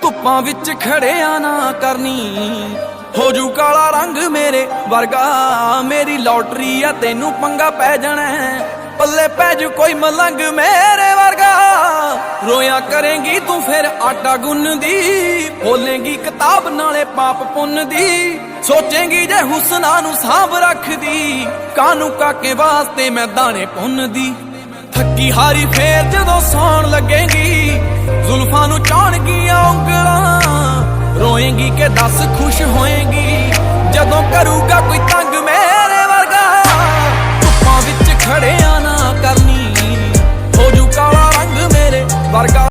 ਧੁੱਪਾਂ ਵਿੱਚ ਖੜਿਆ ਨਾ ਕਰਨੀ, ਹੋ ਜੂ ਕਾਲਾ ਰੰਗ ਮੇਰੇ ਵਰਗਾ। ਮੇਰੀ ਲੋਟਰੀ ਆ ਤੈਨੂੰ ਪੰਗਾ ਪੈ ਜਾਣਾ, ਪੱਲੇ ਪੈ ਜੂ ਕੋਈ ਮਲੰਗ ਮੇਰੇ ਵਰਗਾ। ਰੋਇਆ ਕਰੇਂਗੀ ਤੂੰ ਫਿਰ ਆਟਾ ਗੁੰਨਦੀ, ਬੋਲੇਂਗੀ ਕਿਤਾਬ ਨਾਲੇ ਪਾਪ ਪੁੰਨ ਦੀ। ਸੋਚੇਂਗੀ ਜੇ ਹੁਸਨਾ ਨੂੰ ਸਾਂਭ ਰੱਖਦੀ, ਕਾਨੂੰ ਕਾਕੇ ਵਾਸਤੇ ਮੈਂ ਦਾਣੇ ਪੁੰਨਦੀ। ਥੱਕੀ ਹਾਰੀ ਫੇਰ ਜਦੋਂ ਸੌਣ ਲੱਗੇਗੀ, ਜ਼ੁਲਫਾਂ ਨੂੰ ਚਾਣਗੀਆਂ ਉਂਗਲਾਂ। ਰੋਏਂਗੀ ਕਿ ਦੱਸ ਖੁਸ਼ ਹੋਏਂਗੀ ਜਦੋਂ ਕਰੂਗਾ ਕੋਈ ਤੰਗ ਮੇਰੇ ਵਰਗਾ। ਧੁੱਪਾਂ ਵਿੱਚ ਖੜਿਆ ਨਾ ਕਰਨੀ, ਹੋ ਜੂ ਕਾਲਾ ਰੰਗ ਮੇਰੇ ਵਰਗਾ।